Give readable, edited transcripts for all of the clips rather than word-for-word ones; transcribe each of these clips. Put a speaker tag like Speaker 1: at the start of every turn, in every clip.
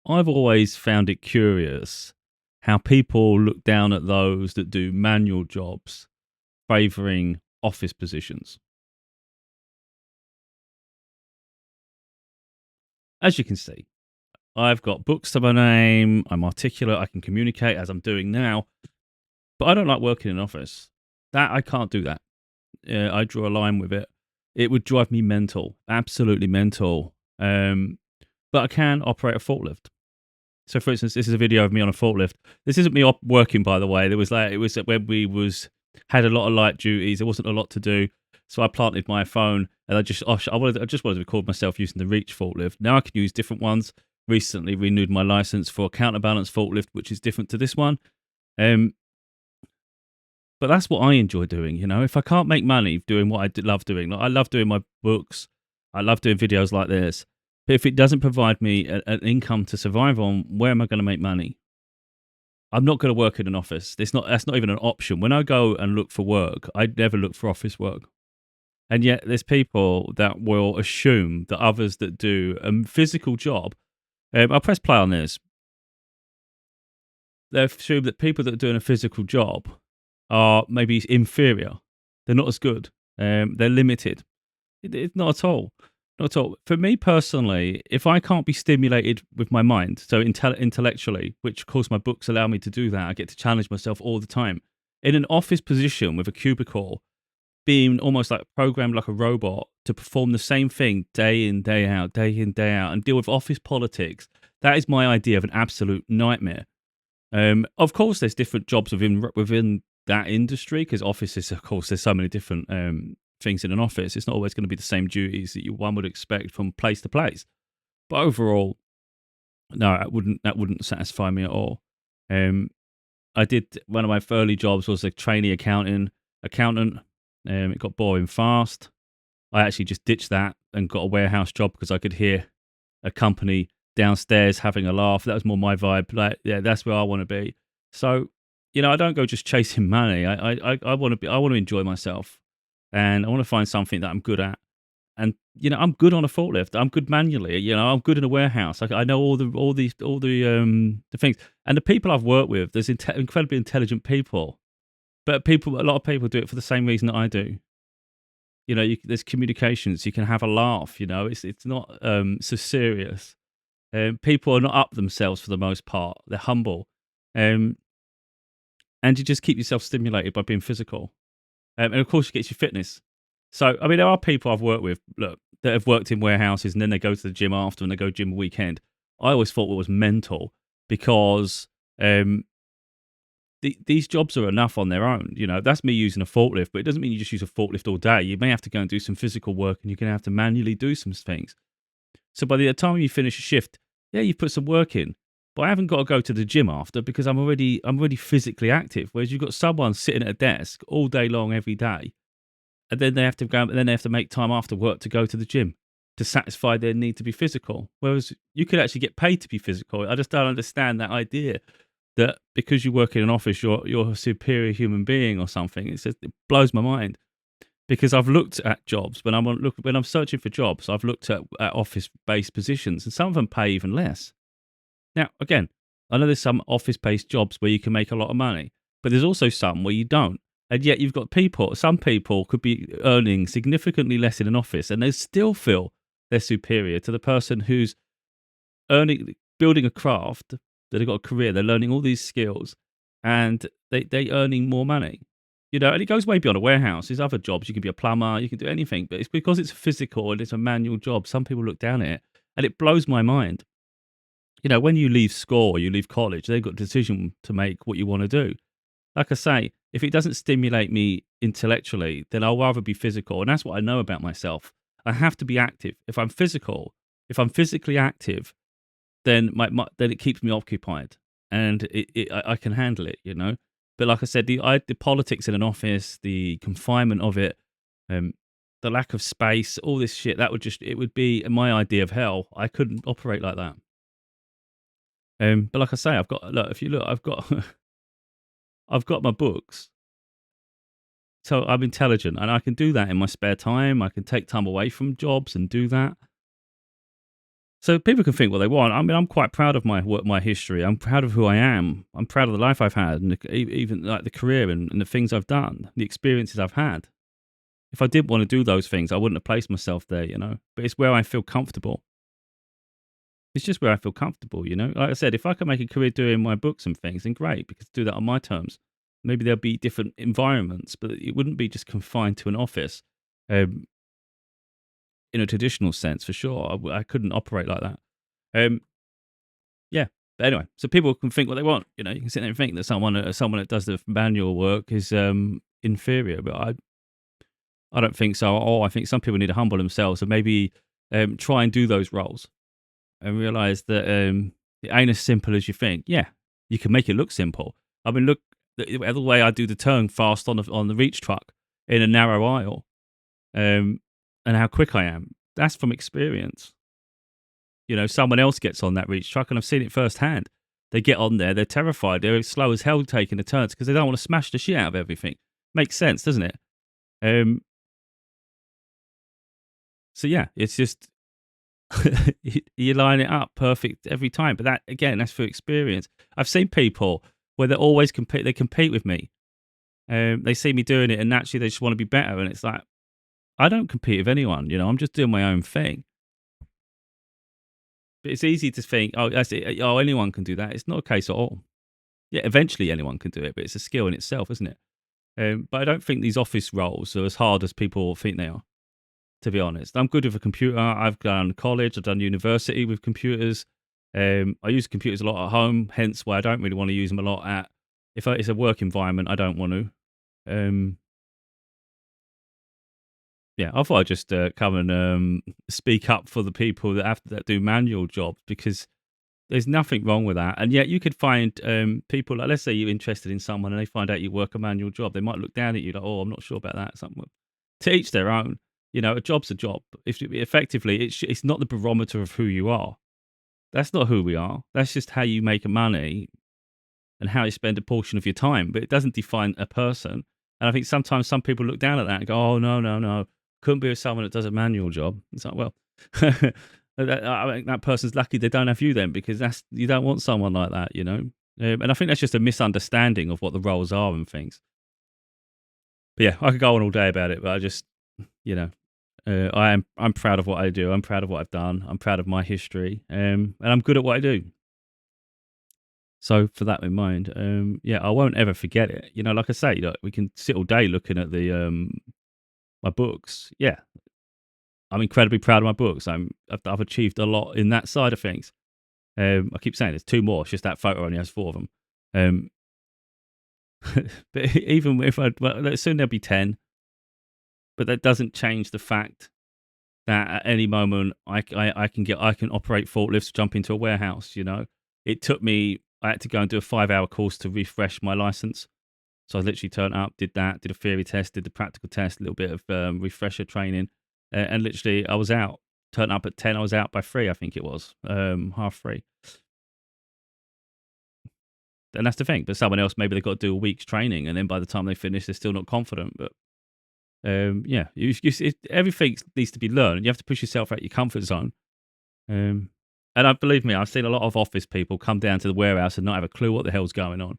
Speaker 1: I've always found it curious how people look down at those that do manual jobs, favouring office positions. As you can see, I've got books to my name, I'm articulate, I can communicate as I'm doing now, but I don't like working in an office. That I can't do that. I draw a line with it. It would drive me mental, absolutely mental. But I can operate a forklift. So, for instance, this is a video of me on a forklift. This isn't me working, by the way. It was when we was had a lot of light duties. There wasn't a lot to do, so I planted my phone and I just wanted to record myself using the Reach forklift. Now I can use different ones. Recently renewed my license for a counterbalance forklift, which is different to this one. Um, but that's what I enjoy doing. If I can't make money doing what love doing, like I love doing my books, I love doing videos like this. But if it doesn't provide me an income to survive on, where am I going to make money? I'm not going to work in an office. That's not even an option. When I go and look for work, I never look for office work. And yet there's people that will assume that others that do a physical job, I'll press play on this. They assume that people that are doing a physical job are maybe inferior. They're not as good. They're limited. It's not at all. Not at all. For me personally, if I can't be stimulated with my mind, so intellectually, which of course my books allow me to do that, I get to challenge myself all the time. In an office position with a cubicle, being almost like programmed like a robot to perform the same thing day in, day in, day out, and deal with office politics, that is my idea of an absolute nightmare. Of course, there's different jobs within that industry because offices, of course, there's so many different things in an office. It's not always going to be the same duties that one would expect from place to place. But overall, no, that wouldn't satisfy me at all. Um, I did one of my early jobs was a trainee accountant. It got boring fast. I actually just ditched that and got a warehouse job because I could hear a company downstairs having a laugh. That was more my vibe. Like, yeah, that's where I want to be. So, I don't go just chasing money. I want to be. I want to enjoy myself, and I want to find something that I'm good at. And I'm good on a forklift. I'm good manually. I'm good in a warehouse. I know all the things. And the people I've worked with, there's incredibly intelligent people, but a lot of people do it for the same reason that I do. There's communications. You can have a laugh. It's not so serious. People are not up themselves for the most part. They're humble, um, and you just keep yourself stimulated by being physical. And of course, it gets you fitness. So, I mean, there are people I've worked with, look, that have worked in warehouses and then they go to the gym after and they go gym a weekend. I always thought it was mental because um, these jobs are enough on their own. That's me using a forklift, but it doesn't mean you just use a forklift all day. You may have to go and do some physical work and you're going to have to manually do some things. So by the time you finish a shift, yeah, you've put some work in, but I haven't got to go to the gym after because I'm already physically active. Whereas you've got someone sitting at a desk all day long every day, and then they have to go, and then they have to make time after work to go to the gym to satisfy their need to be physical. Whereas you could actually get paid to be physical. I just don't understand that idea that because you work in an office, you're a superior human being or something. It blows my mind. Because I've looked at jobs when I'm searching for jobs, I've looked at office-based positions, and some of them pay even less. Now, again, I know there's some office-based jobs where you can make a lot of money, but there's also some where you don't. And yet you've got some people could be earning significantly less in an office, and they still feel they're superior to the person who's building a craft, that they've got a career, they're learning all these skills, and they earning more money. And it goes way beyond a warehouse. There's other jobs. You can be a plumber, you can do anything, but it's because it's physical and it's a manual job. Some people look down at it, and it blows my mind. When you leave school or you leave college, they've got a decision to make what you want to do. Like I say, if it doesn't stimulate me intellectually, then I'll rather be physical. And that's what I know about myself. I have to be active. If I'm physically active, then then it keeps me occupied, and I can handle it. But like I said, the politics in an office, the confinement of it, um, the lack of space, all this shit, it would be my idea of hell. I couldn't operate like that. But like I say, if you look, I've got my books, so I'm intelligent, and I can do that in my spare time. I can take time away from jobs and do that. So people can think what they want. I mean, I'm quite proud of my work, my history. I'm proud of who I am. I'm proud of the life I've had, and even like the career and the things I've done, the experiences I've had. If I didn't want to do those things, I wouldn't have placed myself there, you know. But it's where I feel comfortable. It's just where I feel comfortable, you know. Like I said, if I could make a career doing my books and things, then great, because do that on my terms. Maybe there'll be different environments, but it wouldn't be just confined to an office, um, in a traditional sense, for sure. I couldn't operate like that. Um, yeah. But anyway, so people can think what they want. You know, you can sit there and think that someone that does the manual work is inferior, but I don't think so. Or I think some people need to humble themselves and maybe try and do those roles and realize that it ain't as simple as you think. Yeah, you can make it look simple. I mean, look the way I do the turn fast on the reach truck in a narrow aisle, um, and how quick I am. That's from experience. You know, someone else gets on that reach truck, and I've seen it firsthand. They get on there, they're terrified, they're slow as hell taking the turns because they don't want to smash the shit out of everything. Makes sense, doesn't it? Um, so yeah, it's just you line it up perfect every time. But that again, that's through experience. I've seen people where they always compete. They compete with me. They see me doing it, and naturally they just want to be better. And it's like I don't compete with anyone. You know, I'm just doing my own thing. But it's easy to think, oh, that's it. Oh, anyone can do that. It's not a case at all. Yeah, eventually anyone can do it, but it's a skill in itself, isn't it? But I don't think these office roles are as hard as people think they are. To be honest, I'm good with a computer. I've done college, I've done university with computers. I use computers a lot at home, hence why I don't really want to use them a lot at. It's a work environment, I don't want to. Um, yeah, I thought I'd just come and speak up for the people that do manual jobs because there's nothing wrong with that. And yet you could find people like, let's say you're interested in someone and they find out you work a manual job. They might look down at you like, oh, I'm not sure about that. Something to each their own. You know, a job's a job. If effectively, it's not the barometer of who you are. That's not who we are. That's just how you make money and how you spend a portion of your time. But it doesn't define a person. And I think sometimes some people look down at that and go, oh, no, no, no. Couldn't be with someone that does a manual job. It's like, well, I think that person's lucky they don't have you then because you don't want someone like that, you know? And I think that's just a misunderstanding of what the roles are and things. But yeah, I could go on all day about it, but I just, you know, I'm proud of what I do. I'm proud of what I've done. I'm proud of my history, and I'm good at what I do. So for that in mind, yeah, I won't ever forget it. You know, like I say, we can sit all day looking at the my books. Yeah, I'm incredibly proud of my books. I've achieved a lot in that side of things. I keep saying there's two more. It's just that photo only has four of them. Um, but even if soon there'll be 10. But that doesn't change the fact that at any moment I can operate forklifts, jump into a warehouse. You know, it took me. I had to go and do a 5-hour course to refresh my license. So I literally turned up, did that, did a theory test, did the practical test, a little bit of refresher training, and literally I was out. Turned up at 10, I was out by 3. I think it was half 3. And that's the thing. But someone else, maybe they've got to do a week's training, and then by the time they finish, they're still not confident. But yeah, everything needs to be learned. You have to push yourself out your comfort zone. And I believe me, I've seen a lot of office people come down to the warehouse and not have a clue what the hell's going on.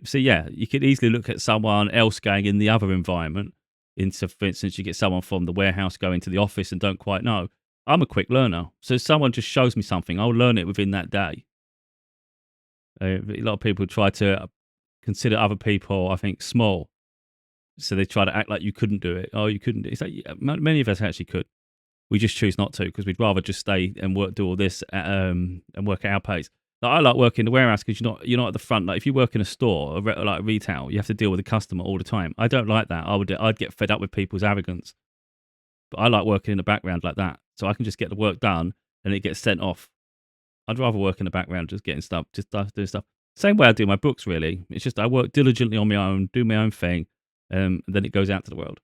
Speaker 1: So yeah, you could easily look at someone else going in the other environment. For instance, you get someone from the warehouse going to the office and don't quite know. I'm a quick learner, so if someone just shows me something, I'll learn it within that day. A lot of people try to consider other people, I think, small. So they try to act like you couldn't do it. Oh, you couldn't do it. It's like, yeah, many of us actually could. We just choose not to because we'd rather just stay and do all this and work at our pace. Like, I like working in the warehouse because you're not at the front. Like if you work in a store, like retail, you have to deal with the customer all the time. I don't like that. I'd get fed up with people's arrogance. But I like working in the background like that, so I can just get the work done and it gets sent off. I'd rather work in the background, just getting stuff, doing stuff. Same way I do my books, really. It's just I work diligently on my own, do my own thing, and then it goes out to the world.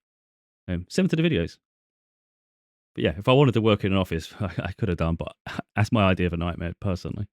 Speaker 1: Similar to the videos. But yeah, if I wanted to work in an office, I could have done, but that's my idea of a nightmare, personally.